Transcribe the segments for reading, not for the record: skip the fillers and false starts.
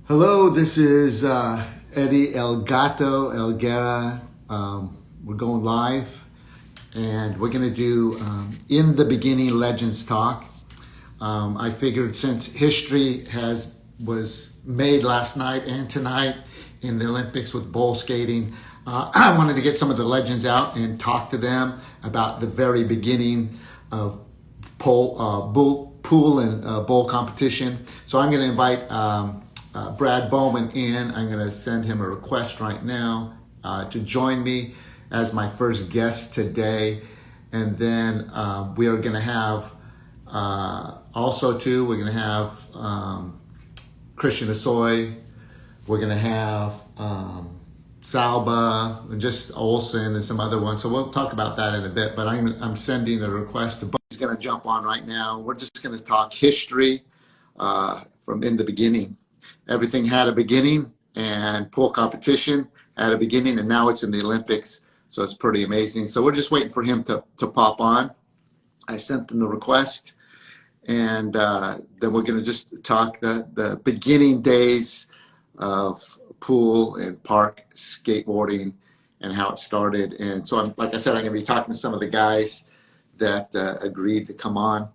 Hello, this is Eddie El Gato Elguera. We're going live, and we're going to do In the Beginning Legends Talk. I figured since history was made last night and tonight in the Olympics with bowl skating, I wanted to get some of the legends out and talk to them about the very beginning of pool and bowl competition. So I'm going to invite Brad Bowman in. I'm going to send him a request right now to join me as my first guest today. And then we are going to have we're going to have Christian Asoy. We're going to have Salba, and just Olsen and some other ones. So we'll talk about that in a bit. But I'm sending a request to. He's going to jump on right now. We're just going to talk history from in the beginning. Everything had a beginning, and pool competition had a beginning, and now it's in the Olympics. So it's pretty amazing. So we're just waiting for him to pop on. I sent him the request, and then we're going to just talk the beginning days of pool and park skateboarding and how it started. And so, like I said, I'm going to be talking to some of the guys that agreed to come on.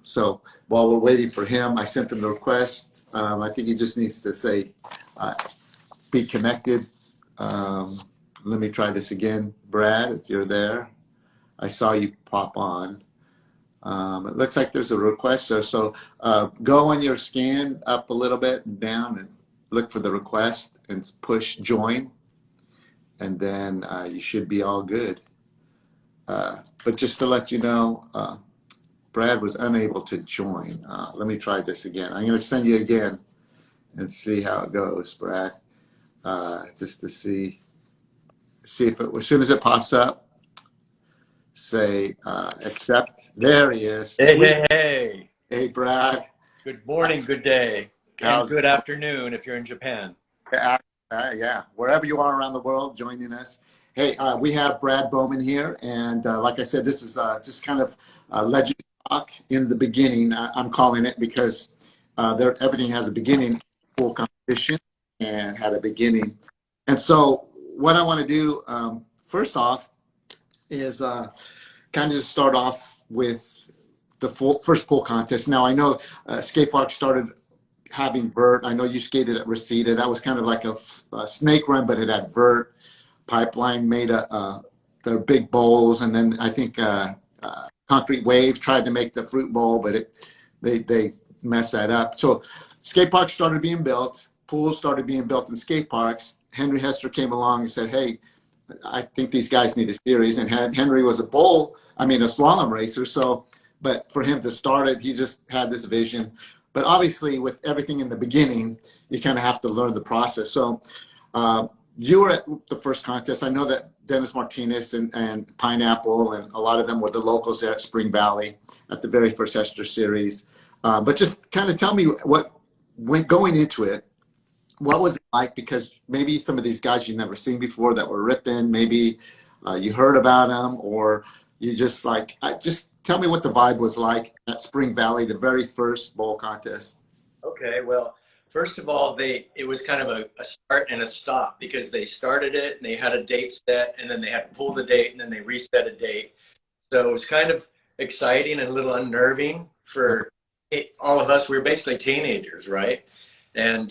So while we're waiting for him, I sent him the request. I think he just needs to say, be connected. Let me try this again. Brad, if you're there, I saw you pop on. It looks like there's a request there. So go on your scan up a little bit and down and look for the request and push join. And then you should be all good. But just to let you know, Brad was unable to join. Let me try this again. I'm going to send you again and see how it goes, Brad. Just to see if it, as soon as it pops up, say accept. There he is. Hey, Sweet. hey, hey. Hey, Brad. Good morning, good day, and good afternoon if you're in Japan. Yeah, wherever you are around the world joining us. Hey, we have Brad Bowman here, and like I said, this is just kind of legend talk in the beginning. I'm calling it because everything has a beginning. Full competition and had a beginning, and so what I want to do first off is kind of just start off with the first pool contest. Now I know skate park started having vert. I know you skated at Reseda. That was kind of like a snake run, but it had vert. Pipeline made their big bowls, and then I think Concrete Wave tried to make the fruit bowl, but they messed that up. So skate parks started being built. Pools started being built in skate parks. Henry Hester came along and said, "Hey, I think these guys need a series." And Henry was a slalom racer. So, but for him to start it, he just had this vision. But obviously, with everything in the beginning, you kind of have to learn the process. So you were at the first contest. I know that Dennis Martinez and Pineapple and a lot of them were the locals there at Spring Valley at the very first Hester series. But just kind of tell me when going into it, what was it like? Because maybe some of these guys you've never seen before that were ripping, maybe you heard about them, or you just just tell me what the vibe was like at Spring Valley, the very first bowl contest. Okay, well, first of all, it was kind of a start and a stop because they started it and they had a date set and then they had to pull the date and then they reset a date. So it was kind of exciting and a little unnerving for all of us. We were basically teenagers, right? And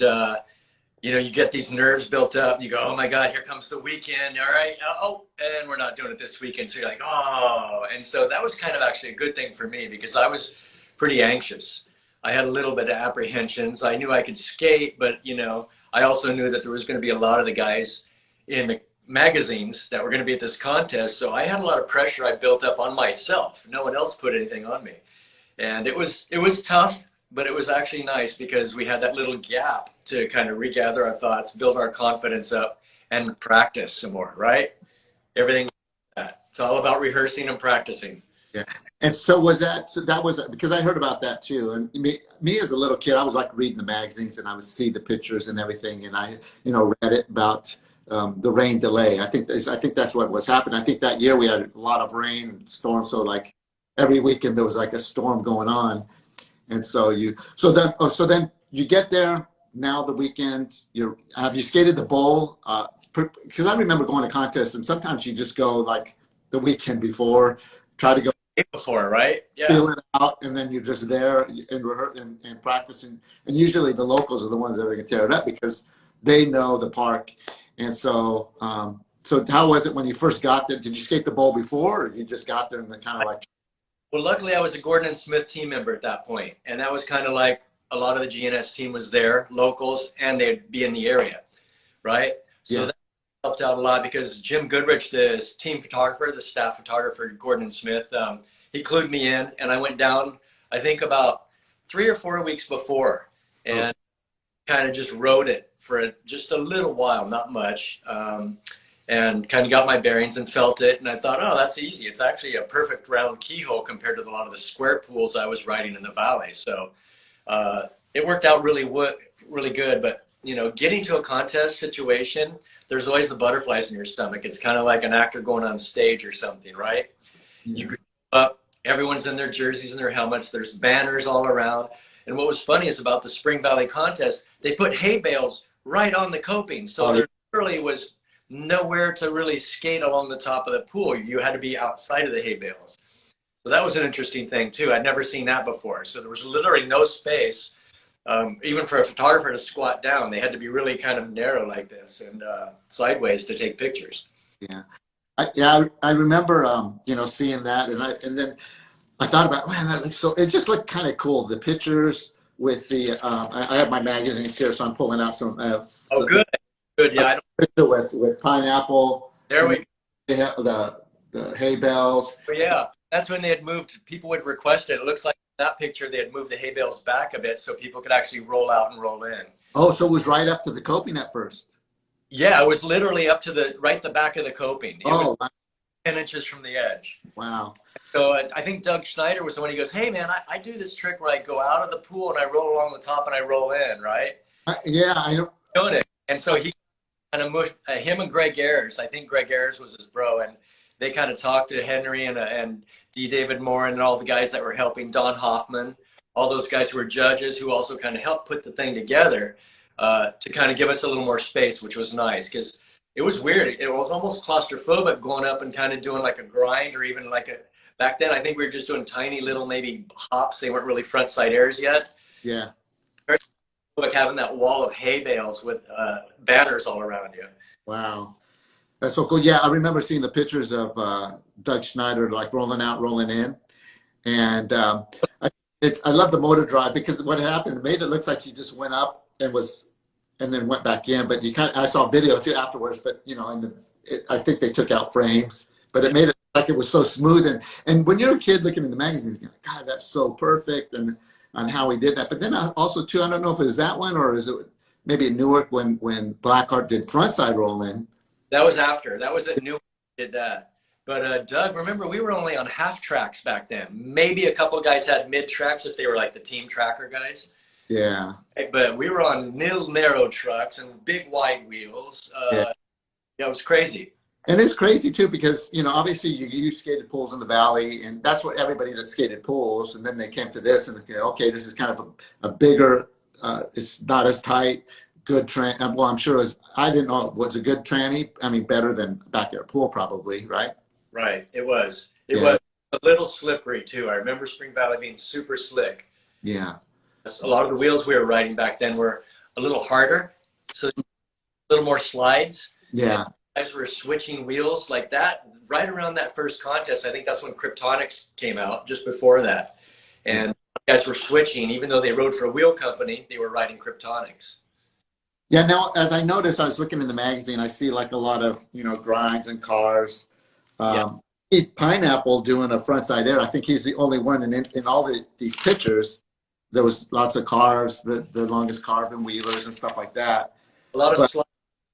you get these nerves built up and you go, oh my God, here comes the weekend. All right. Oh, and we're not doing it this weekend. So you're like, oh. And so that was kind of actually a good thing for me because I was pretty anxious. I had a little bit of apprehensions. I knew I could skate, but I also knew that there was going to be a lot of the guys in the magazines that were going to be at this contest. So I had a lot of pressure I built up on myself. No one else put anything on me. And it was tough. But it was actually nice because we had that little gap to kind of regather our thoughts, build our confidence up, and practice some more, right? Everything like that. It's all about rehearsing and practicing. Yeah. And so that was because I heard about that too. And me as a little kid, I was like reading the magazines and I would see the pictures and everything. And I, read it about the rain delay. I think that's what was happening. I think that year we had a lot of rain and storms. So like every weekend there was like a storm going on. And so then you get there, now the weekend, have you skated the bowl? Because I remember going to contests, and sometimes you just go like the weekend before, try to go Before, right? Yeah. feel it out, and then you're just there and rehearse and practicing. And usually the locals are the ones that are going to tear it up because they know the park. And so, so how was it when you first got there? Did you skate the bowl before, or you just got there and kind of like? Well, luckily I was a Gordon and Smith team member at that point, and that was kind of like a lot of the GNS team was there, locals, and they'd be in the area, right? So Yeah. that helped out a lot because Jim Goodrich, the team photographer, the staff photographer, Gordon and Smith, he clued me in, and I went down, I think about 3 or 4 weeks before, and kind of just rode it for just a little while, not much, and kind of got my bearings and felt it. And I thought, oh, that's easy. It's actually a perfect round keyhole compared to a lot of the square pools I was riding in the valley. So it worked out really good. But, you know, getting to a contest situation, there's always the butterflies in your stomach. It's kind of like an actor going on stage or something, right? Yeah. You go up, everyone's in their jerseys and their helmets. There's banners all around. And what was funny is about the Spring Valley contest, they put hay bales right on the coping. So there literally was nowhere to really skate along the top of the pool. You had to be outside of the hay bales. So that was an interesting thing too. I'd never seen that before. So there was literally no space, even for a photographer to squat down. They had to be really kind of narrow like this and sideways to take pictures. Yeah. I remember, you know, seeing that, and then I thought about, man, that looks so. It just looked kind of cool. The pictures with the, I have my magazines here, so I'm pulling out some. Oh, good, good. Yeah, I don't. Picture with pineapple. There we go. The hay bales. Oh, yeah, that's when they had moved. People would request it. It looks like in that picture they had moved the hay bales back a bit so people could actually roll out and roll in. Oh, so it was right up to the coping at first. Yeah, it was literally up to the back of the coping. It was wow. 10 inches from the edge. Wow. So I think Doug Schneider was the one. He goes, hey, man, I do this trick where I go out of the pool and I roll along the top and I roll in, right? Yeah, I know. Doing it. And so he kind of mushed him and Greg Ayers. I think Greg Ayers was his bro. And they kind of talked to Henry and D. David Morin and all the guys that were helping, Don Hoffman, all those guys who were judges who also kind of helped put the thing together to kind of give us a little more space, which was nice because it was weird. It was almost claustrophobic going up and kind of doing like a grind or even like back then, I think we were just doing tiny little maybe hops. They weren't really front side airs yet. Yeah. Like having that wall of hay bales with banners all around you. Wow. That's so cool. Yeah, I remember seeing the pictures of Doug Schneider like rolling out, rolling in. And I love the motor drive because what happened, it made it look like he just went up and then went back in. But I saw video too afterwards, but you know, I think they took out frames, but it made it like it was so smooth. And when you're a kid looking in the magazine, you're like, God, that's so perfect. And on how he did that. But then also too, I don't know if it was that one or is it maybe in Newark when Blackheart did frontside roll in. That was after. That was at Newark did that. But Doug, remember, we were only on half tracks back then. Maybe a couple of guys had mid tracks if they were like the team tracker guys. Yeah. But we were on narrow trucks and big wide wheels. Yeah, it was crazy. And it's crazy too because, you know, obviously you skated pools in the valley and that's what everybody that skated pools. And then they came to this and okay, this is kind of a bigger, it's not as tight, good tranny. Well, I'm sure I didn't know it was a good tranny. I mean, better than backyard pool probably, right? Right. It was. It was a little slippery too. I remember Spring Valley being super slick. Yeah. A lot of the wheels we were riding back then were a little harder, so a little more slides. Yeah. Guys were switching wheels like that right around that first contest. I think that's when Kryptonics came out, just before that. And guys were switching, even though they rode for a wheel company, they were riding Kryptonics. Yeah, now, as I noticed, I was looking in the magazine, I see like a lot of, you know, grinds and cars. Pineapple doing a frontside air. I think he's the only one in all these pictures. There was lots of cars, the longest carving wheelers and stuff like that. A lot of slides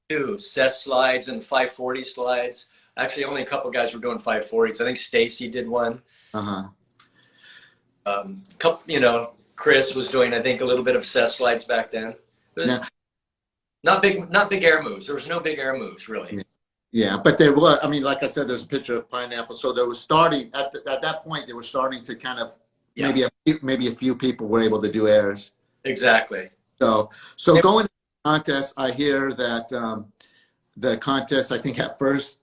too, Cess slides and 540 slides. Actually, only a couple guys were doing 540s. I think Stacy did one. You know, Chris was doing, I think, a little bit of Cess slides back then. It was not big air moves. There was no big air moves, really. Yeah, but there was, I mean, like I said, there's a picture of Pineapple. So there was starting, at that point, they were starting to kind of, maybe a few people were able to do airs. Exactly. So going to the contest, I hear that the contest, I think at first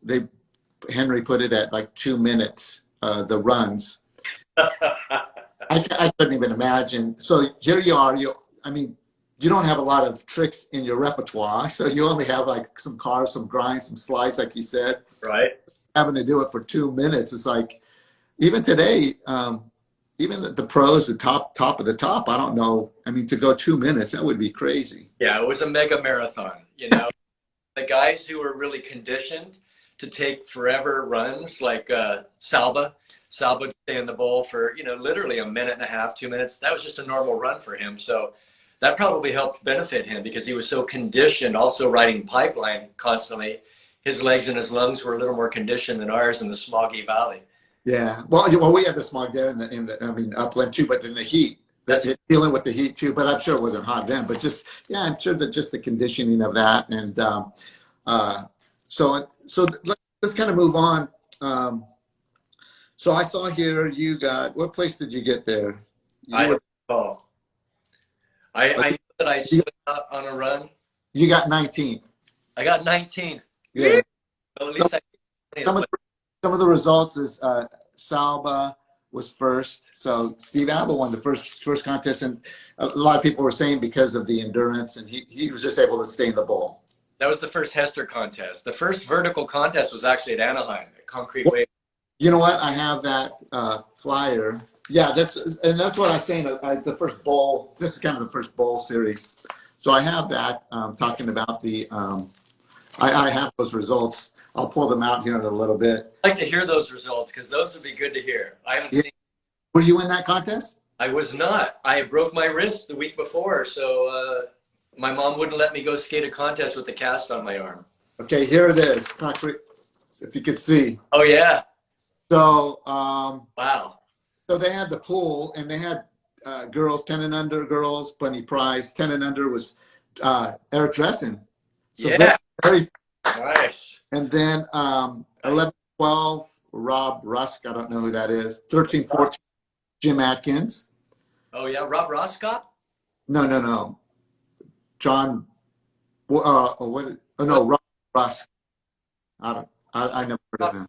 Henry put it at like 2 minutes, the runs. I couldn't even imagine. So here you are. I mean, you don't have a lot of tricks in your repertoire. So you only have like some cars, some grinds, some slides, like you said. Right. Having to do it for 2 minutes is like, even today, even the pros, the top of the top, I don't know. I mean, to go 2 minutes, that would be crazy. Yeah, it was a mega marathon. You know, the guys who were really conditioned to take forever runs, like Salba. Salba would stay in the bowl for, you know, literally a minute and a half, 2 minutes. That was just a normal run for him. So that probably helped benefit him because he was so conditioned, also riding pipeline constantly. His legs and his lungs were a little more conditioned than ours in the smoggy valley. Yeah. Well, we had the smog there I mean, upland too, but in the heat, dealing with the heat too. But I'm sure it wasn't hot then. But just, yeah, I'm sure that just the conditioning of that, and so let's kind of move on. So I saw here you got, what place did you get there? I don't know. I knew that I split up on a run. You got 19th. I got 19th. Yeah. Well, at least Some of the results is Salba was first. So Steve Abel won the first contest, and a lot of people were saying because of the endurance, and he was just able to stay in the bowl. that was the first Hester contest. The first vertical contest was actually at Anaheim, at Concrete Wave. You know what? I have that flyer. Yeah, that's what I was saying. The first bowl. This is kind of the first bowl series. So I have that talking about the. I have those results. I'll pull them out here in a little bit. I'd like to hear those results because those would be good to hear. I haven't seen. Were you in that contest? I was not. I broke my wrist the week before, so my mom wouldn't let me go skate a contest with the cast on my arm. Okay, here it is. Concrete. If you could see. Oh yeah. So wow. So they had the pool, and they had girls 10 and under girls, plenty prize. 10 and under was Eric Dressen. So yeah. very Nice. And then 11, 12, Rob Rusk. I don't know who that is. 13, 14, Jim Atkins. Oh yeah, Rob Roscott? No. John. What? Oh no, Rob Rusk. I never heard of him.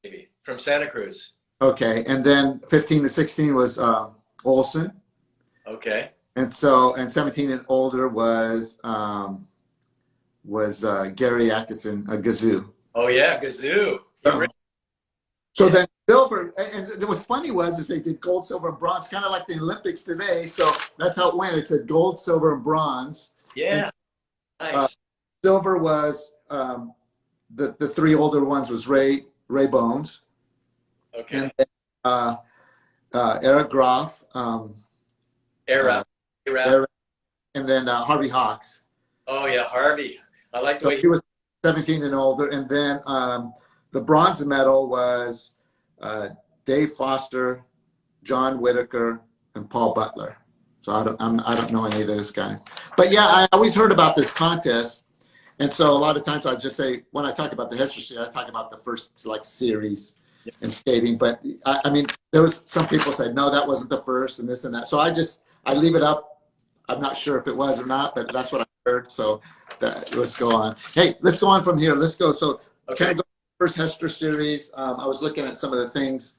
Maybe from Santa Cruz. Okay, and then 15 to 16 was Olson. Okay. And 17 and older was Gary Atkinson, a Gazoo. Oh yeah, Gazoo. So then silver, and what's funny is they did gold, silver, and bronze, kind of like the Olympics today. So that's how it went. It said gold, silver, and bronze. Yeah. And, nice. Silver was the three older ones was Ray Bones. Okay. And then, Eric Groff. Era. And then Harvey Hawks. Oh yeah, Harvey. I like the way he was 17 and older. And then the bronze medal was Dave Foster, John Whitaker, and Paul Butler. So I don't know any of those guys. But yeah, I always heard about this contest. And so a lot of times I just say, when I talk about the Hester series, I talk about the first like series in skating. But I mean, there was some people said, no, that wasn't the first and this and that. So I leave it up. I'm not sure if it was or not, but that's what I heard. So let's go on. Hey, let's go on from here. Let's go. So kind of go first Hester series. I was looking at some of the things.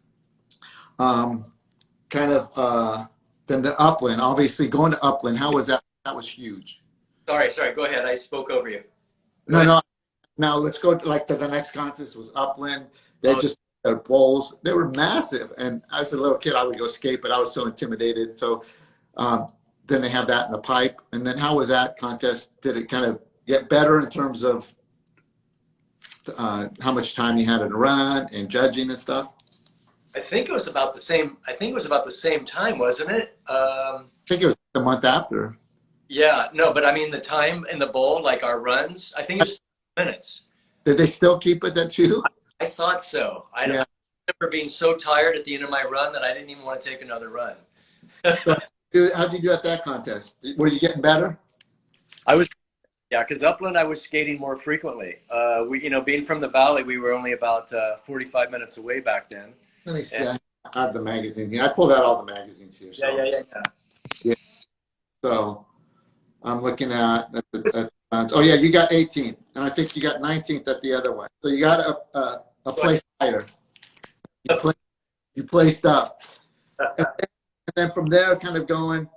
Then the Upland, obviously going to Upland. How was that? That was huge. Sorry. Go ahead. I spoke over you. No. Now let's go to the next contest was Upland. They just their bowls. They were massive. And as a little kid, I would go skate, but I was so intimidated. So then they have that in the pipe. And then how was that contest? Did it kind of get better in terms of how much time you had in a run and judging and stuff? I think it was about the same. I think it was about the same time, wasn't it? I think it was the month after. Yeah, no, but I mean the time in the bowl, like our runs. I think it was 2 minutes. Did they still keep it at 2? I thought so. I remember being so tired at the end of my run that I didn't even want to take another run. How did you do at that contest? Were you getting better? I was, yeah, because Upland I was skating more frequently. Being from the valley, we were only about 45 minutes away back then. Let me see. I have the magazine here. I pulled out all the magazines here. So. Yeah. So, I'm looking oh yeah, you got 18th, and I think you got 19th at the other one. So you got a place higher. You, play, you placed up. And then from there, kind of going,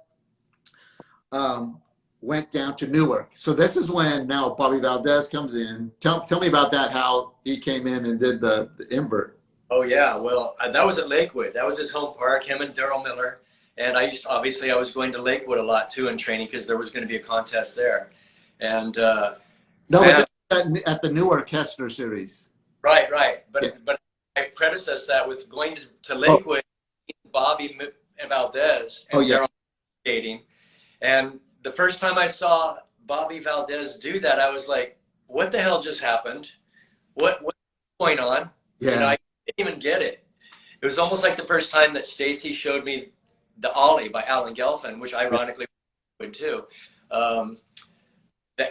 um, went down to Newark. So this is when now Bobby Valdez comes in. Tell me about that, how he came in and did the invert. Oh yeah, well that was at Lakewood. That was his home park. Him and Daryl Miller. And obviously I was going to Lakewood a lot too in training because there was going to be a contest there. And No, man, but at the Newark Hester series. right. Yeah. But I predecessed that with going to Oh, Lakewood, Bobby Valdez oh and yeah. Daryl skating. And the first time I saw Bobby Valdez do that, I was like, "What the hell just happened? What's going on?" You know, Yeah. I didn't even get it. It was almost like the first time that Stacy showed me the Ollie by Alan Gelfand, which ironically would too. Um,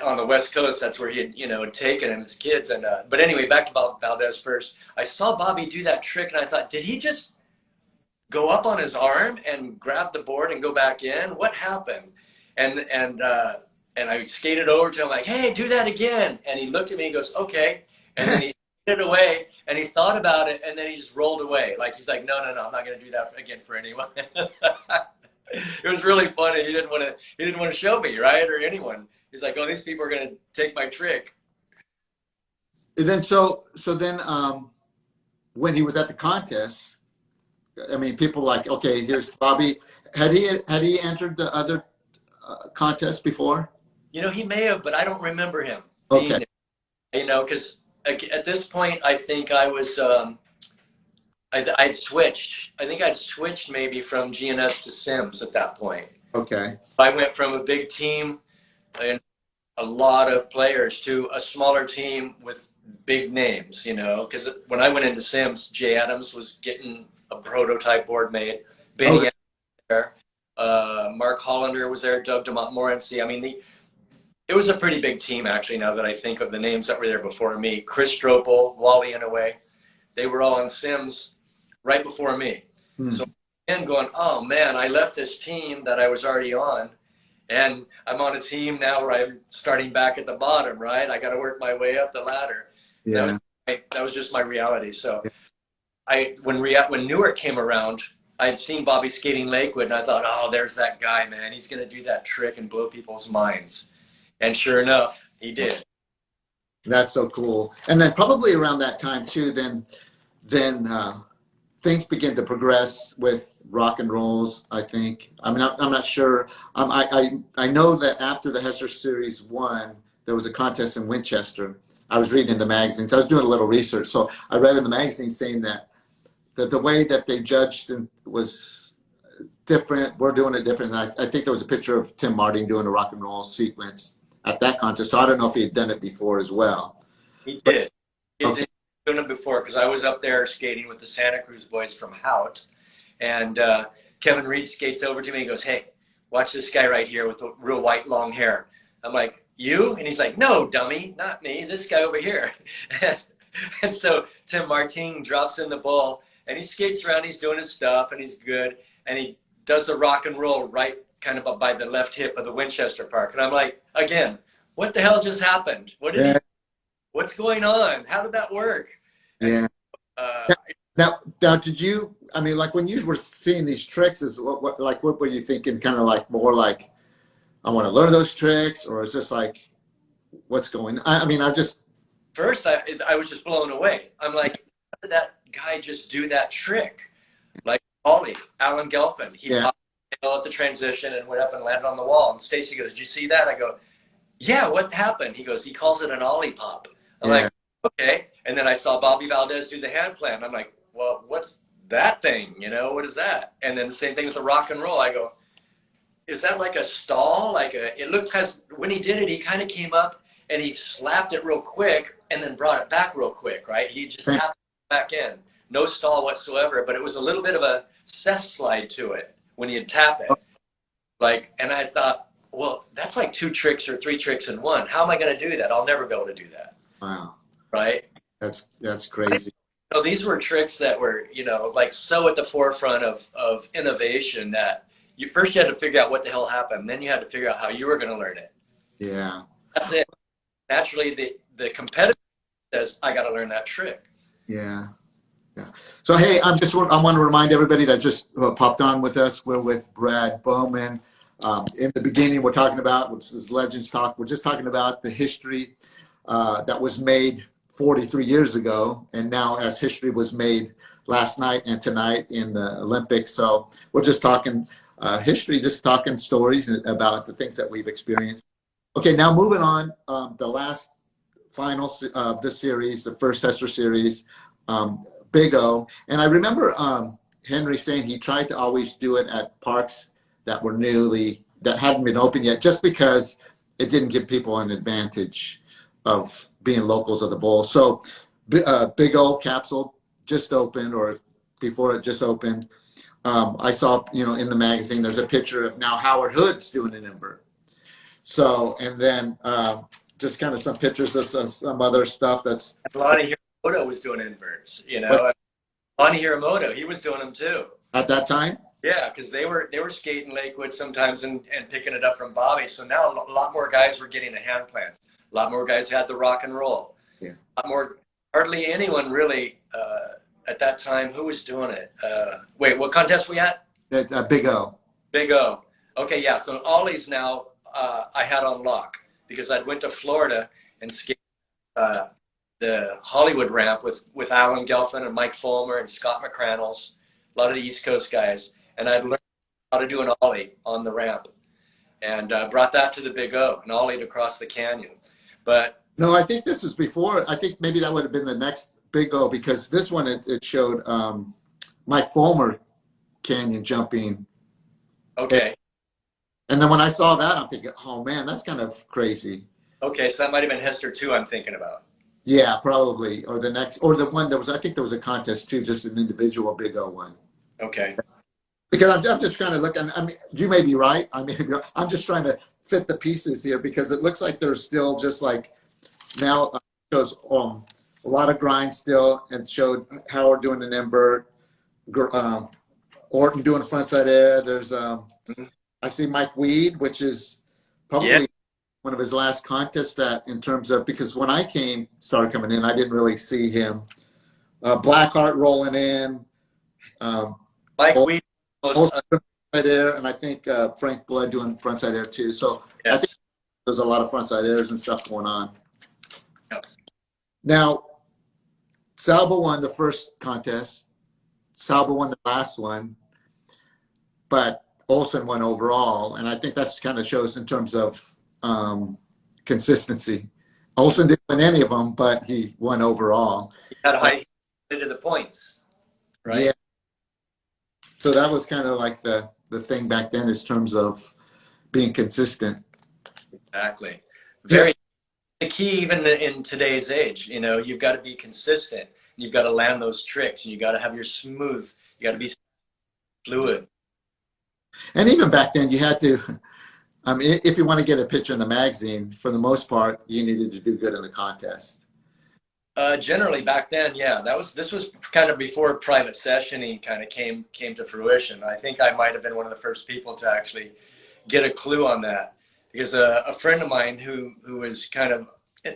on the West Coast, that's where he had, had taken him as kids. And but anyway, back to Valdez first. I saw Bobby do that trick, and I thought, did he just go up on his arm and grab the board and go back in? What happened? And I skated over to him like, hey, do that again. And he looked at me and goes, okay. And then he skated away and he thought about it and then he just rolled away. Like he's like, no, I'm not going to do that again for anyone. It was really funny. He didn't want to show me, right, or anyone. He's like, oh, these people are going to take my trick. And then then when he was at the contest, I mean, people like, okay, here's Bobby. Had he entered the other contests before? He may have, but I don't remember him being Okay. there. Because at this point, I think I was, I'd switched. I think I'd switched maybe from GNS to Sims at that point. Okay. I went from a big team and a lot of players to a smaller team with big names, because when I went into Sims, Jay Adams was getting a prototype board made. Benny Okay. there. Mark Hollander was there, Doug DeMontmorency. I mean, it was a pretty big team, actually, now that I think of the names that were there before me. Chris Stropel, Wally Inouye, they were all on Sims right before me. So I'm going, oh, man, I left this team that I was already on, and I'm on a team now where I'm starting back at the bottom, right? I got to work my way up the ladder. Yeah. That was just my reality. So when Newark came around, I'd seen Bobby skating Lakewood, and I thought, oh, there's that guy, man. He's going to do that trick and blow people's minds. And sure enough, he did. That's so cool. And then probably around that time too, then things begin to progress with rock and rolls. I think. I mean, I'm not sure. I know that after the Hester Series won, there was a contest in Winchester. I was reading in the magazines. I was doing a little research, so I read in the magazine saying that the way that they judged was different. We're doing it different. And I think there was a picture of Tim Martin doing a rock and roll sequence at that contest. So I don't know if he had done it before as well. He did. He Okay. did doing it before because I was up there skating with the Santa Cruz boys from Hout, and Kevin Reed skates over to me and goes, "Hey, watch this guy right here with the real white long hair." I'm like, "You?" And he's like, "No, dummy, not me. This guy over here." And so Tim Martin drops in the bowl and he skates around. He's doing his stuff and he's good. And he does the rock and roll right kind of up by the left hip of the Winchester Park. And I'm like, again, what the hell just happened? Yeah. What's going on? How did that work? Yeah. Uh, Now, did you? I mean, like when you were seeing these tricks, what were you thinking? Kind of like more like, I want to learn those tricks, or is this like, what's going? I mean, I just. First, I was just blown away. I'm like, how did that guy just do that trick? Like Ollie, Alan Gelfand, he popped at the transition and went up and landed on the wall. And Stacy goes, "Did you see that?" I go, "Yeah, what happened?" He goes, "He calls it an Ollie pop." I'm like, okay. And then I saw Bobby Valdez do the hand plant. I'm like, well, what's that thing? What is that? And then the same thing with the rock and roll. I go, is that like a stall? It looked, because when he did it, he kind of came up and he slapped it real quick and then brought it back real quick, right? He just tapped it back in. No stall whatsoever, but it was a little bit of a cess slide to it when you'd tap it. And I thought, well, that's like 2 tricks or 3 tricks in one. How am I going to do that? I'll never be able to do that. Wow. Right? That's crazy. These were tricks that were, like so at the forefront of innovation that, you first you had to figure out what the hell happened. Then you had to figure out how you were going to learn it. Yeah. That's it. Naturally, the competitor says, I got to learn that trick. Yeah. Yeah. So, hey, I want to remind everybody that just popped on with us. We're with Brad Bowman. In the beginning, we're talking about, which is Legends Talk, we're just talking about the history that was made 43 years ago, and now as history was made last night and tonight in the Olympics. So we're just talking history, just talking stories about the things that we've experienced. Okay, now moving on, the last final of this series, the first Hester series, Big O. And I remember Henry saying he tried to always do it at parks that were that hadn't been open yet, just because it didn't give people an advantage of being locals of the bowl. So Big O capsule just opened, or before it just opened. I saw, in the magazine, there's a picture of now Howard Hood's doing an invert. So, and then just kind of some pictures of some other stuff that's. Lonnie Hiramoto was doing inverts, Lonnie Hiramoto, he was doing them too. At that time? Yeah, because they were skating Lakewood sometimes and picking it up from Bobby. So now a lot more guys were getting the hand plants. A lot more guys had the rock and roll. Yeah. A lot more. Hardly anyone really at that time. Who was doing it? Wait, what contest we at? Big O. Big O. Okay, yeah. So Ollie's now I had on lock because I went to Florida and skated the Hollywood ramp with Alan Gelfand and Mike Fulmer and Scott McCrannels, a lot of the East Coast guys, and I'd learned how to do an ollie on the ramp, and brought that to the Big O and ollied across the canyon. But no, I think this was before. I think maybe that would have been the next Big O, because this one it showed Mike Fulmer canyon jumping. Okay. And then when I saw that, I'm thinking, oh man, that's kind of crazy. Okay, so that might have been Hester 2 I'm thinking about. Yeah, probably. Or the next, or the one that was, I think there was a contest too, just an individual Big O one. Okay. Because I'm just trying to look, and I mean, you may be right. I may be wrong. I'm just trying to fit the pieces here, because it looks like there's still just like now shows a lot of grind still, and showed Howard doing an invert, Orton doing frontside air. There's I see Mike Weed, which is probably one of his last contests, that in terms of, because when I started coming in, I didn't really see him. Blackheart rolling in. Mike Weed. Frontside air, and I think Frank Blood doing frontside air too. So yes. I think there's a lot of frontside airs and stuff going on. Yep. Now, Salva won the first contest. Salva won the last one, but Olsen won overall, and I think that's kind of shows in terms of consistency. Olsen didn't win any of them, but he won overall. He had high to the points, right? Yeah. So that was kind of like the thing back then, in terms of being consistent. Exactly. Very the key, even in today's age. You've got to be consistent. You've got to land those tricks, and you got to have your smooth. You got to be fluid. And even back then, you had to. I mean, if you want to get a picture in the magazine, for the most part, you needed to do good in the contest. Generally back then, yeah, this was kind of before private sessioning kind of came to fruition. I think I might have been one of the first people to actually get a clue on that, because a friend of mine who was kind of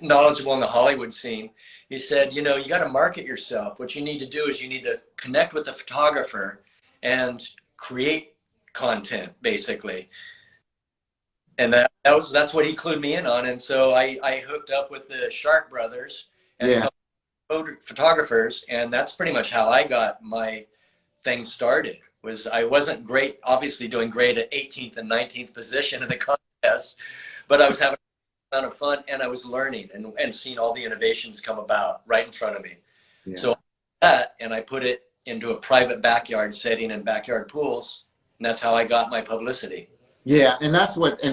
knowledgeable in the Hollywood scene, he said, you got to market yourself. What you need to do is you need to connect with the photographer and create content, basically. And that's what he clued me in on. And so I hooked up with the Shark brothers and photographers, and that's pretty much how I got my thing started. I wasn't great, obviously doing great at 18th and 19th position in the contest, but I was having a ton of fun, and I was learning and seeing all the innovations come about right in front of me. Yeah. So I put it into a private backyard setting and backyard pools, and that's how I got my publicity. Yeah, and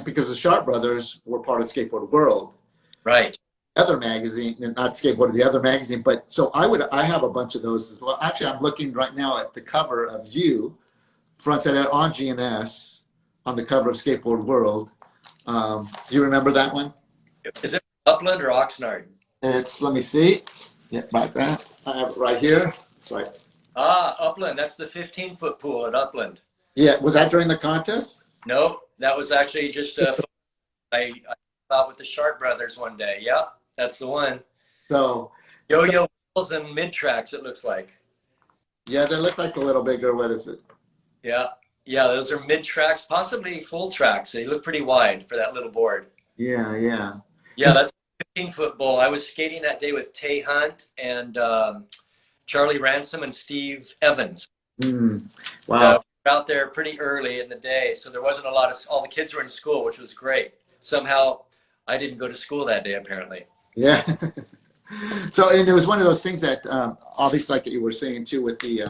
because the Sharp brothers were part of Skateboard World. Right. Other magazine, not Skateboard, the other magazine, but so I have a bunch of those as well. Actually, I'm looking right now at the cover of you, frontside out on GNS, on the cover of Skateboard World. Do you remember that one? Is it Upland or Oxnard? Let me see. Yeah, like that. I have it right here. It's like Upland. That's the 15-foot pool at Upland. Yeah, was that during the contest? Nope, that was actually just I thought with the Sharp brothers one day. Yep, that's the one. So, so Yo-yo wheels and mid tracks. It looks like. yeah, they look like a little bigger. What is it? Yeah, yeah, those are mid tracks, possibly full tracks. They look pretty wide for that little board. Yeah, yeah. Yeah, And that's a 15-foot bowl. I was skating that day with Tay Hunt and Charlie Ransom and Steve Evans. mm, So wow. we were out there pretty early in the day, so there wasn't a lot of, all the kids were in school, which was great. Somehow I didn't go to school that day, apparently. Yeah. So, and it was one of those things that obviously, like you were saying too, with the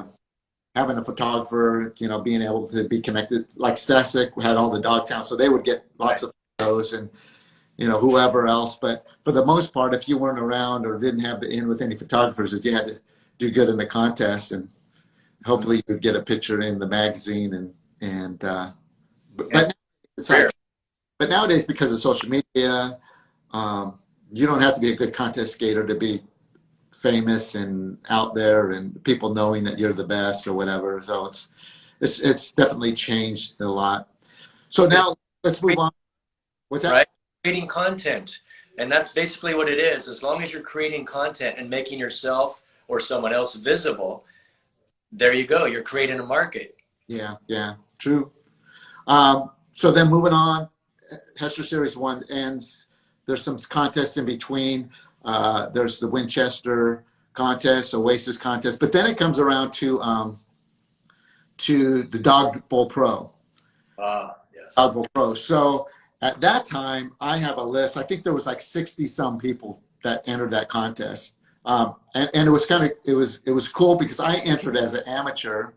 having a photographer, being able to be connected. Like Stasic had all the Dogtown, so they would get lots Right. of photos and whoever else. But for the most part, if you weren't around or didn't have the in with any photographers, that you had to do good in the contest, and hopefully you'd get a picture in the magazine. And Yeah, but it's career. like, but nowadays because of social media, you don't have to be a good contest skater to be famous and out there and people knowing that you're the best or whatever. So it's definitely changed a lot. So now let's move on. What's that? Right? Creating content. And that's basically what it is. As long as you're creating content and making yourself or someone else visible, there you go. You're creating a market. Yeah, yeah, true. So then moving on, Hester Series 1 ends. There's some contests in between. There's the Winchester contest, Oasis contest, but then it comes around to the Dog Bowl Pro. Ah, yes. Dog Bowl Pro. So at that time, I have a list. I think there was like 60 some people that entered that contest. And it was it was cool because I entered as an amateur.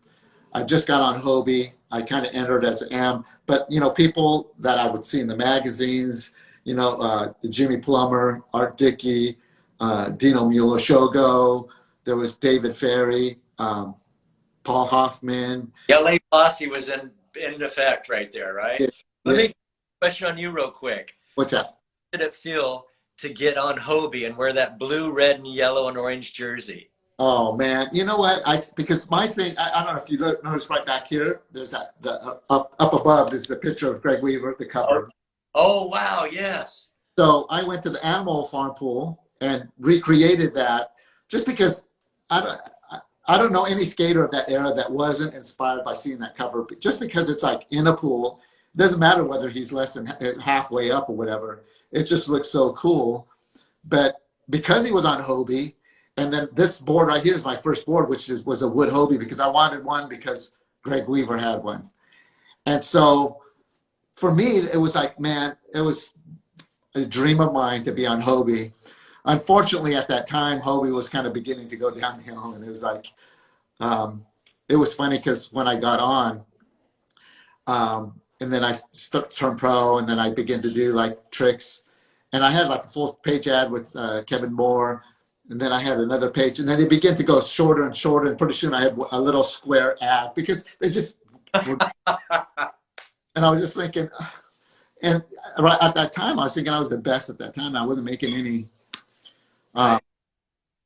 I just got on Hobie. I kind of entered as an am, but people that I would see in the magazines, Jimmy Plummer, Art Dickey, Dino Mueller, Shogo. There was David Ferry, Paul Hoffman. The LA Posse was in effect right there, right? Yeah, Let yeah. me question on you real quick. What's How that? did it feel to get on Hobie and wear that blue, red, and yellow and orange jersey? Oh man, you know what? Because my thing, I don't know if you notice right back here. There's the up above is the picture of Greg Weaver, the Oh, cover. oh wow, yes. So I went to the Animal Farm pool and recreated that just because I don't, I don't know any skater of that era that wasn't inspired by seeing that cover. Just because it's like in a pool, it doesn't matter whether he's less than halfway up or whatever. It just looks so cool. But because he was on Hobie, and then this board right here is my first board, which was a wood Hobie because I wanted one because Greg Weaver had one. And so for me, it was like, man, it was a dream of mine to be on Hobie. Unfortunately, at that time, Hobie was kind of beginning to go downhill, and it was like, it was funny because when I got on, and then I turned pro, and then I began to do like tricks, and I had like a full page ad with Kevin Moore, and then I had another page, and then it began to go shorter and shorter, and pretty soon I had a little square ad because they just, and I was just thinking, and right at that time, I was thinking I was the best at that time. I wasn't making any. Right.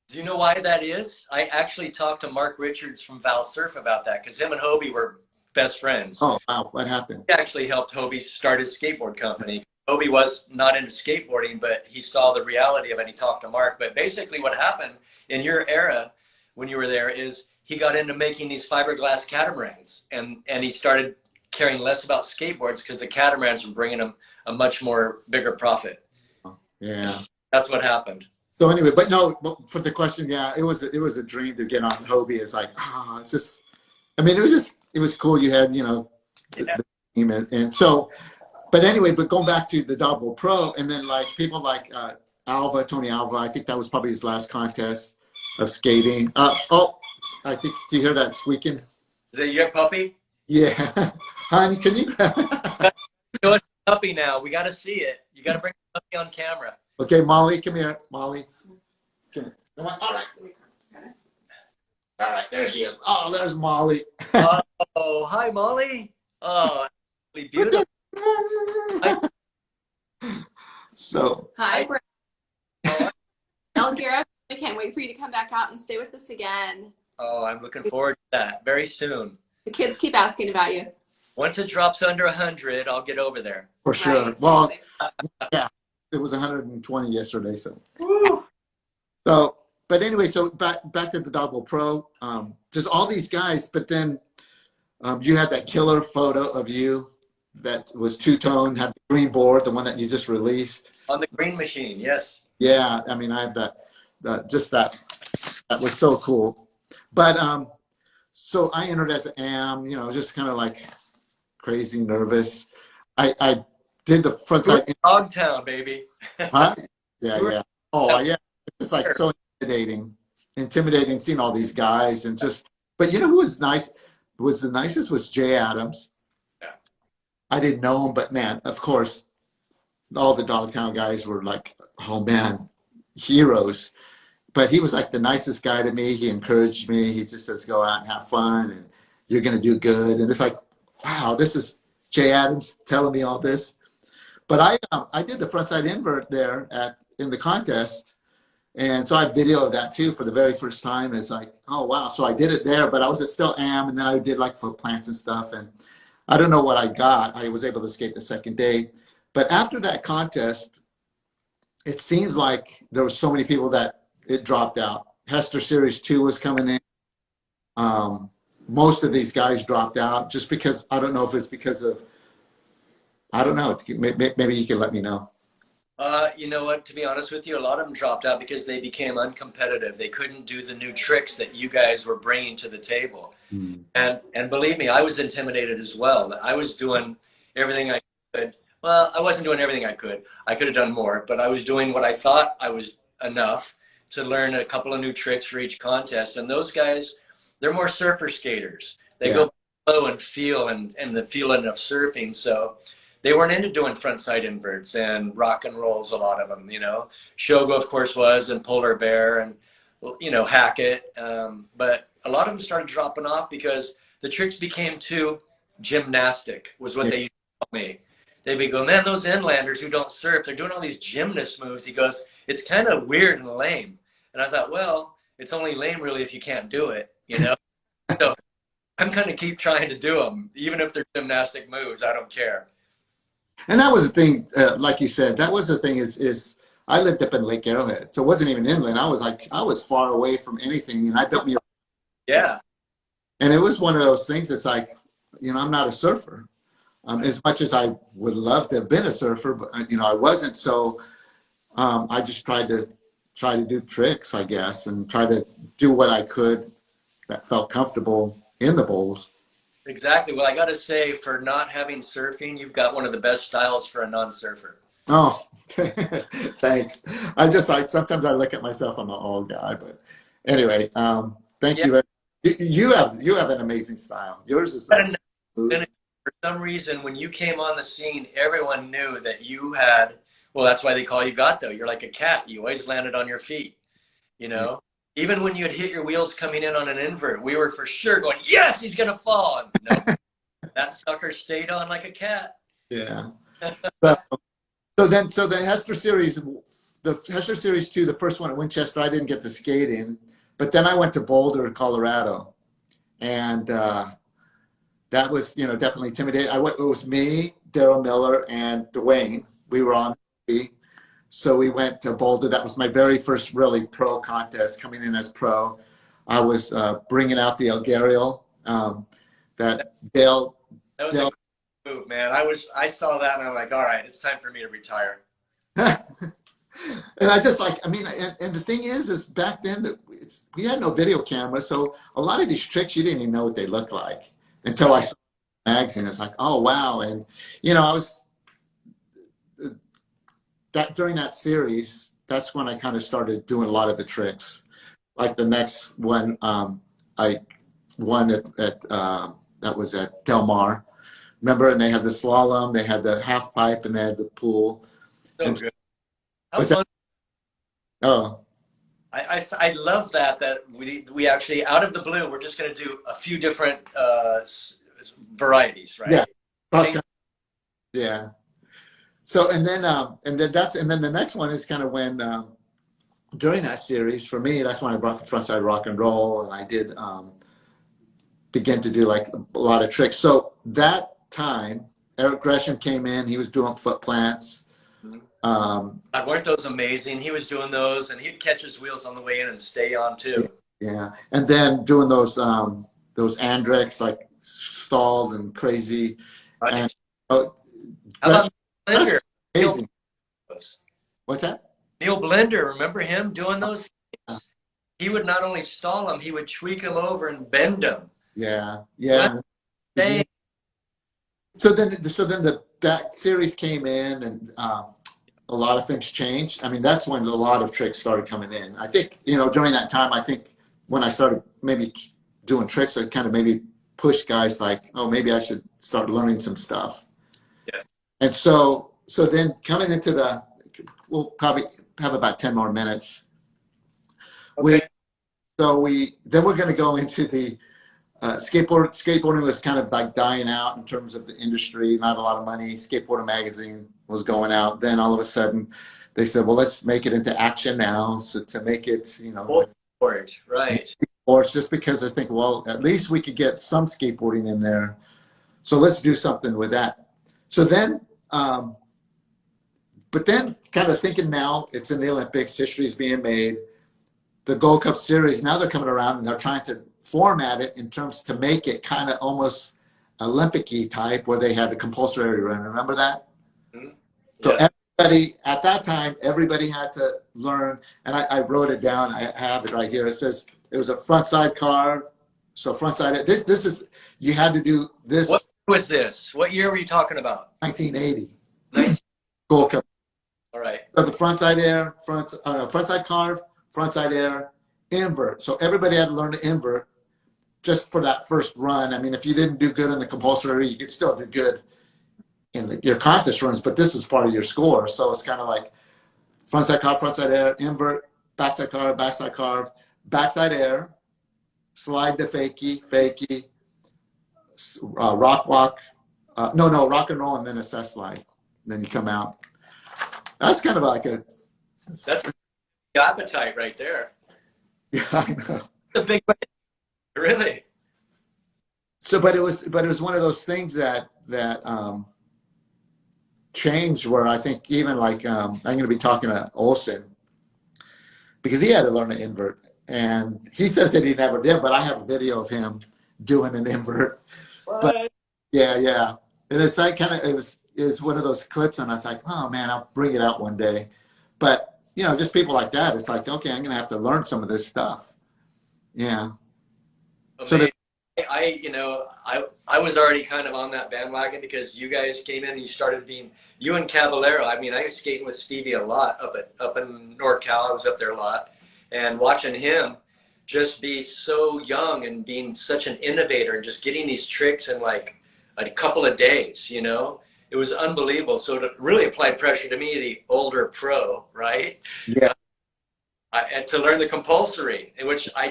Do you know why that is? I actually talked to Mark Richards from Val Surf about that because him and Hobie were best friends. Oh wow, what happened? He actually helped Hobie start his skateboard company. Hobie was not into skateboarding, but he saw the reality of it. He talked to Mark. But basically, what happened in your era when you were there is he got into making these fiberglass catamarans, and he started caring less about skateboards because the catamarans were bringing him a much more bigger profit. Yeah. That's what happened. So anyway, but no, but for the question, yeah, it was a dream to get on Hobie. It's like, it's just, I mean, it was cool. You had, Yeah. the team, and so, but anyway, but going back to the double pro, and then like people like Tony Alva, I think that was probably his last contest of skating. Oh, I think, do you hear that squeaking? Is that your puppy? Yeah, honey, can you? Show us the puppy now. We got to see it. You got to bring the puppy on camera. Okay, Molly, come here, Molly. Come here. Come on. All right. All right, there she is. Oh, there's Molly. Oh, hi, Molly. Oh, beautiful. Hi. So, Hi, Brad. Oh, Elgira. I can't wait for you to come back out and stay with us again. I'm looking forward to that very soon. The kids keep asking about you. Once it drops under 100, I'll get over there. For sure. Right, Well, seriously. yeah, it was 120 yesterday. Woo. So, but anyway, so back to the Dogbowl Pro. Just all these guys, but then you had that killer photo of you that was two-tone, had the green board, the one that you just released. On the green machine, yes. Yeah, I mean, I have that was so cool. But so I entered as an AM, just kind of like crazy, nervous. I did the front You were side. in Dogtown, baby. Huh? Yeah, You were- yeah. Oh, yeah. It's like so intimidating seeing all these guys and just, but you know who was nice? Was the nicest was Jay Adams. Yeah. I didn't know him, but man, of course, all the Dogtown guys were like, oh man, heroes. But he was like the nicest guy to me. He encouraged me. He just says, go out and have fun and you're going to do good. And it's like, wow, this is Jay Adams telling me all this. But I did the frontside invert there in the contest. And so I have video of that too for the very first time. It's like, oh wow. So I did it there, but I was still am, and then I did like foot plants and stuff. And I don't know what I got. I was able to skate the second day. But after that contest, it seems like there were so many people that it dropped out. Hester Series 2 was coming in. Most of these guys dropped out just because, I don't know if it's because of, I don't know. Maybe you can let me know. You know what? To be honest with you, a lot of them dropped out because they became uncompetitive. They couldn't do the new tricks that you guys were bringing to the table. And believe me, I was intimidated as well. I was doing everything I could. Well, I wasn't doing everything I could. I could have done more, but I was doing what I thought I was enough to learn a couple of new tricks for each contest. And those guys, they're more surfer skaters. They go low and feel and the feeling of surfing. So they weren't into doing front side inverts and rock and rolls, a lot of them, Shogo, of course, was, and Polar Bear and, Hackett. But a lot of them started dropping off because the tricks became too gymnastic, was what they used to tell me. They'd be going, man, those inlanders who don't surf, they're doing all these gymnast moves. He goes, it's kind of weird and lame. And I thought, well, it's only lame really if you can't do it, So I'm going to keep trying to do them, even if they're gymnastic moves. I don't care. And that was the thing, like you said, that was the thing is I lived up in Lake Arrowhead, so it wasn't even inland. I was far away from anything, and I built me. Yeah. And it was one of those things. It's like, I'm not a surfer. As much as I would love to have been a surfer, but I wasn't. So I just tried to do tricks, I guess, and try to do what I could that felt comfortable in the bowls. Exactly. Well, I got to say, for not having surfing, you've got one of the best styles for a non-surfer. Oh, thanks. I just sometimes I look at myself, I'm an old guy, but anyway, thank you. You have an amazing style. Yours is like smooth. For some reason, when you came on the scene, everyone knew that you had, well, that's why they call you Gato. You're like a cat. You always landed on your feet, Even when you had hit your wheels coming in on an invert, we were for sure going, yes, he's going to fall. And no, that sucker stayed on like a cat. Yeah. So the Hester Series 2, the first one at Winchester, I didn't get to skate in, but then I went to Boulder, Colorado, and that was, definitely intimidating. It was me, Daryl Miller, and Dwayne. We were on TV. So we went to Boulder. That was my very first really pro contest, coming in as pro. I was bringing out the Elgarial. That was a good move, man. I saw that and I'm like, all right, it's time for me to retire. And I just and the thing is back then we had no video camera, so a lot of these tricks you didn't even know what they looked like until I saw the magazine. It's like, oh wow, and I was during that series. That's when I kind of started doing a lot of the tricks. Like the next one, I won at that was at Del Mar. Remember, and they had the slalom, they had the half pipe, and they had the pool. So good. Oh. I love that we actually, out of the blue, we're just going to do a few different varieties, right? Yeah. Yeah. So and then the next one is kind of when during that series for me, that's when I brought the frontside rock and roll, and I did begin to do like a lot of tricks. So that time, Eric Gresham came in. He was doing foot plants. Weren't those amazing? He was doing those, and he'd catch his wheels on the way in and stay on too. Yeah, and then doing those Andrex, like stalled and crazy. Right. And how about Blender? Amazing. What's that? Neil Blender, remember him doing those things? He would not only stall them, he would tweak them over and bend them. Yeah, yeah. So then that series came in, and a lot of things changed. I mean, that's when a lot of tricks started coming in. I think, during that time, I think when I started maybe doing tricks, I kind of maybe pushed guys like, oh, maybe I should start learning some stuff. Yeah. And so then coming into we'll probably have about 10 more minutes. Okay. Then we're going to go into the skateboarding was kind of like dying out in terms of the industry, not a lot of money. Skateboarder magazine was going out. Then all of a sudden they said, well, let's make it into action now. So to make it, sport, right. Or it's just because I think, well, at least we could get some skateboarding in there. So let's do something with that. So then, but then kind of thinking now it's in the Olympics, history is being made. The Gold Cup Series, now they're coming around and they're trying to format it in terms to make it kind of almost Olympic-y type where they had the compulsory run. Remember that? Mm-hmm. So everybody, at that time, everybody had to learn, and I wrote it down. I have it right here. It says it was a front side carve. So front side, this is, you had to do this. What was this? What year were you talking about? 1980. Gold Cup. All right. So the front side air, front side carve, front side air, invert. So everybody had to learn to invert just for that first run. I mean, if you didn't do good in the compulsory, you could still do good in your contest runs, but this is part of your score. So it's kind of like front side carve, front side air, invert, backside carve, backside air, slide to fakie, rock walk, rock and roll, and then a set slide. And then you come out. That's kind of like that's the appetite right there. Yeah, I know. The big, really. So, but it was one of those things that changed where I think even like I'm going to be talking to Olsen because he had to learn to invert, and he says that he never did, but I have a video of him doing an invert. What? But yeah, and it's like kind of is one of those clips, and I was like, oh man, I'll bring it out one day, but. Just people like that. It's like, okay, I'm going to have to learn some of this stuff. Yeah. Okay. So I was already kind of on that bandwagon because you guys came in and you started you and Caballero. I mean, I was skating with Stevie a lot up in NorCal. I was up there a lot, and watching him just be so young and being such an innovator and just getting these tricks in like a couple of days, It was unbelievable. So it really applied pressure to me, the older pro, right? Yeah. And to learn the compulsory, in which I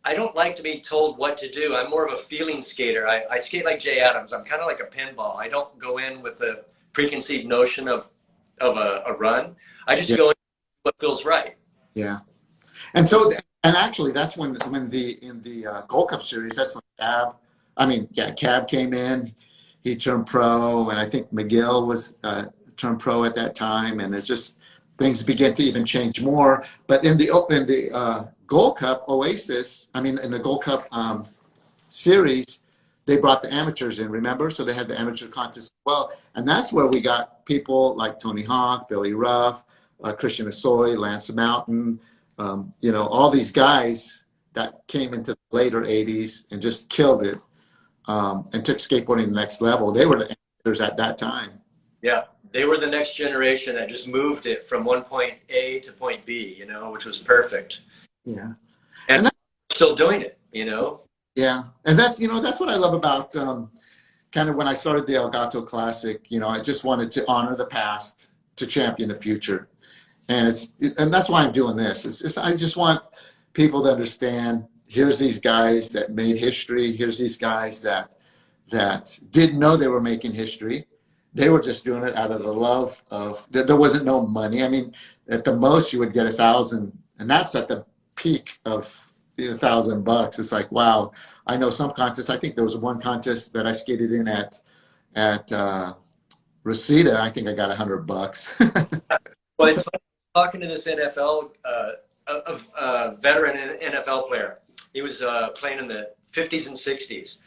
don't like to be told what to do. I'm more of a feeling skater. I skate like Jay Adams. I'm kind of like a pinball. I don't go in with a preconceived notion of a run. I just go in with what feels right. Yeah. And so, and actually that's when in the Gold Cup Series, that's when Cab came in. He turned pro, and I think McGill was turned pro at that time, and it just things began to even change more. But in the Gold Cup in the Gold Cup series, they brought the amateurs in. Remember, so they had the amateur contest as well, and that's where we got people like Tony Hawk, Billy Ruff, Christian Assoy, Lance Mountain, all these guys that came into the later '80s and just killed it. And took skateboarding to the next level. They were the amateurs at that time. Yeah, they were the next generation that just moved it from one point A to point B, which was perfect. Yeah. And still doing it, Yeah, and that's what I love about kind of when I started the Elgato Classic. I just wanted to honor the past to champion the future, and that's why I'm doing this. I just want people to understand. Here's these guys that made history. Here's these guys that didn't know they were making history. They were just doing it out of the love of. There wasn't no money. I mean, at the most you would get $1,000, and that's at the peak of $1,000. It's like, wow. I know some contests. I think there was one contest that I skated in at at Reseda, I think I got $100. Well, it's funny talking to this NFL, veteran NFL player. He was playing in the 50s and 60s.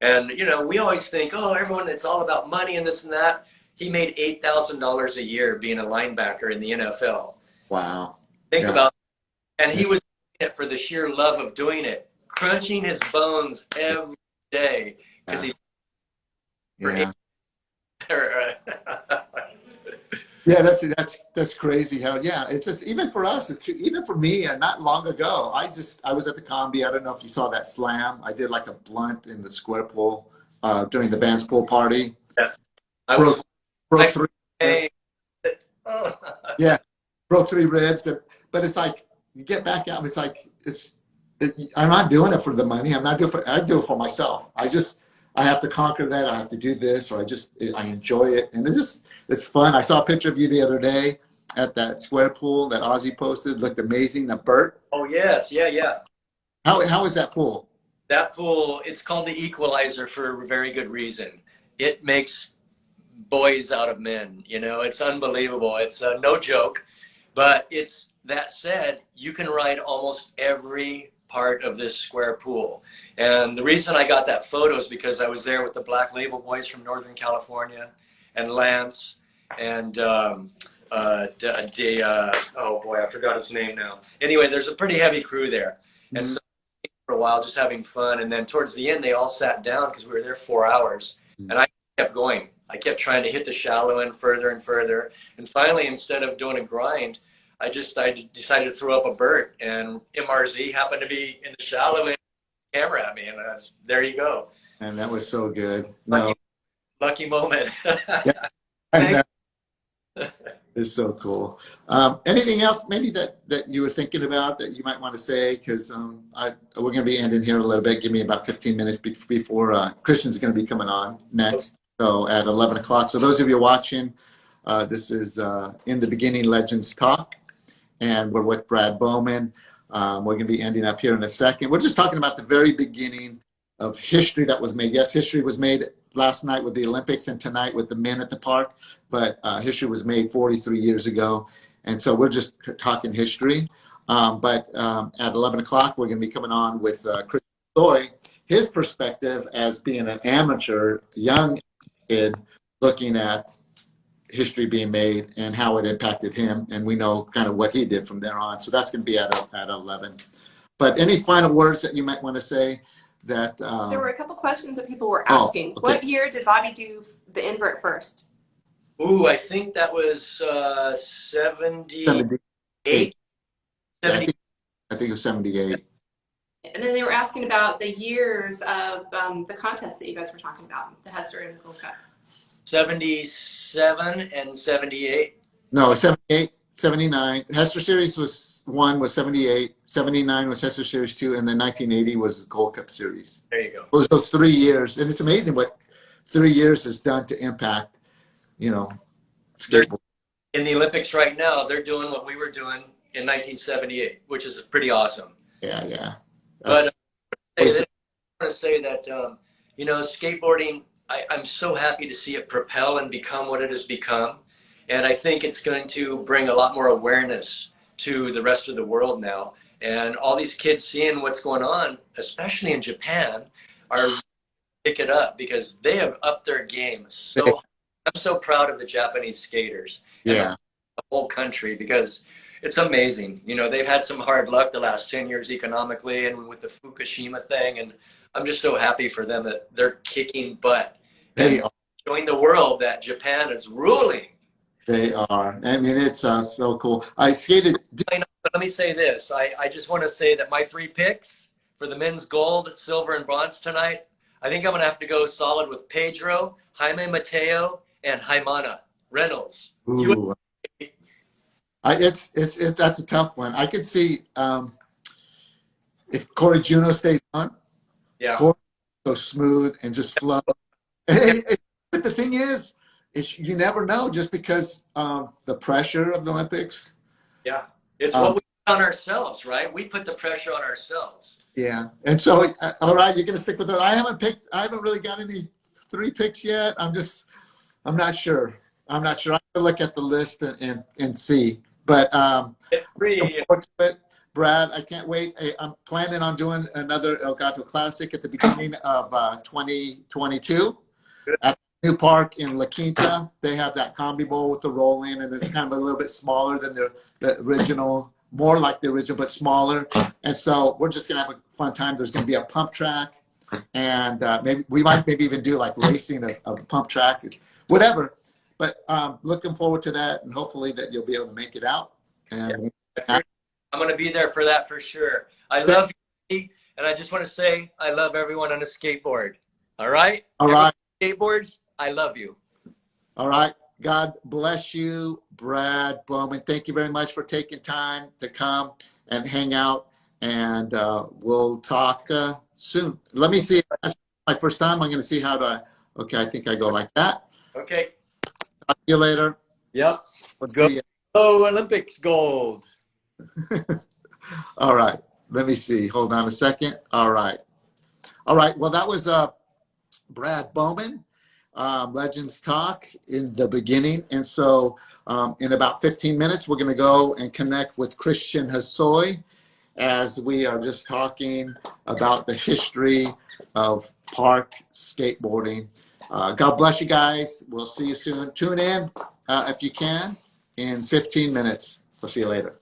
And, you know, we always think, oh, everyone, it's all about money and this and that. He made $8,000 a year being a linebacker in the NFL. Wow. Think Yeah. about it. And he was doing it for the sheer love of doing it, crunching his bones every day because he. Yeah. For Yeah, that's crazy how, yeah, it's just, even for us, even for me, not long ago, I was at the combi. I don't know if you saw that slam. I did like a blunt in the square pool during the band's pool party. Yes. I was Broke 3 hey. ribs. Oh. Yeah, broke 3 ribs. But it's like, you get back out, it's like, I'm not doing it for the money. I do it for myself. I have to conquer that. I have to do this, or I enjoy it. And it's fun. I saw a picture of you the other day at that square pool that Ozzy posted. Looked amazing. The Burt. Oh, yes. Yeah, yeah. How is that pool? That pool, it's called the Equalizer for a very good reason. It makes boys out of men. You know, it's unbelievable. It's no joke. But that said, you can ride almost every part of this square pool. And the reason I got that photo is because I was there with the Black Label Boys from Northern California and Lance and oh boy, I forgot his name now. Anyway, there's a pretty heavy crew there. And so for a while just having fun. And then towards the end, they all sat down because we were there 4 hours. And I kept going. I kept trying to hit the shallow end further and further. And finally, instead of doing a grind, I decided to throw up a Burt, and MRZ happened to be in the shallow end, camera at me, and there you go. And that was so good. No, lucky moment. Yeah, it's so cool. Anything else maybe that you were thinking about that you might want to say? Because we're going to be ending here in a little bit. Give me about 15 minutes before Christian's going to be coming on next. So at 11 o'clock. So those of you watching, this is In the Beginning Legends Talk. And we're with Brad Bowman. We're going to be ending up here in a second. We're just talking about the very beginning of history that was made. Yes, history was made last night with the Olympics and tonight with the men at the park, but history was made 43 years ago. And so we're just talking history. But at 11 o'clock, we're going to be coming on with Chris Soy, his perspective as being an amateur, young kid looking at history being made and how it impacted him, and we know kind of what he did from there on. So that's going to be at 11. But any final words that you might want to say? That there were a couple questions that people were asking. Okay. What year did Bobby do the invert first? Ooh, I think that was 78. 78. Yeah, I think it was 78. And then they were asking about the years of the contests that you guys were talking about, the Hester and the Gold Cup. 77 and 78. No, 78, 79. Hester Series was 78, 79 was Hester Series 2, and then 1980 was Gold Cup Series. There you go. Those 3 years, and it's amazing what 3 years has done to impact, skateboard. In the Olympics right now, they're doing what we were doing in 1978, which is pretty awesome. Yeah. But I want to say that, skateboarding, I'm so happy to see it propel and become what it has become. And I think it's going to bring a lot more awareness to the rest of the world now. And all these kids seeing what's going on, especially in Japan, are pick it up because they have upped their game. So I'm so proud of the Japanese skaters. Yeah. The whole country, because it's amazing. They've had some hard luck the last 10 years economically and with the Fukushima thing. And I'm just so happy for them that they're kicking butt. They are showing the world that Japan is ruling. They are. I mean, it's so cool. I skated. Let me say this. I just want to say that my 3 picks for the men's gold, silver, and bronze tonight, I think I'm going to have to go solid with Pedro, Jaime Mateo, and Jaimana Reynolds. Ooh. That's a tough one. I could see if Corey Juno stays on. Yeah. Corey's so smooth and just flow. But the thing is you never know just because of the pressure of the Olympics. Yeah. It's what we put on ourselves, right? We put the pressure on ourselves. Yeah. And so, all right, you're going to stick with it. I haven't really got any 3 picks yet? I'm not sure. I'm not sure. I have to look at the list and see. But It's looking free. forward to it. Brad, I can't wait. I'm planning on doing another El Gato Classic at the beginning of 2022 at the new park in La Quinta. They have that combi bowl with the rolling, and it's kind of a little bit smaller than the original, more like the original, but smaller. And so we're just going to have a fun time. There's going to be a pump track, and maybe we might even do like racing of a pump track, whatever. But looking forward to that, and hopefully that you'll be able to make it out. And I'm going to be there for that for sure. I love you, and I just want to say I love everyone on a skateboard. All right? all right. Skateboards, I love you. All right. God bless you, Brad Bowman. Thank you very much for taking time to come and hang out, and we'll talk soon. Let me see. That's my first time. I'm going to see how to. Okay, I think I go like that. Okay. Talk to you later. Yep. See ya. Go Olympics gold. All right. Let me see. Hold on a second. All right. All right. Well, that was Brad Bowman, Legends Talk in the beginning. And so in about 15 minutes, we're going to go and connect with Christian Hosoi as we are just talking about the history of park skateboarding. God bless you guys. We'll see you soon. Tune in if you can in 15 minutes. We'll see you later.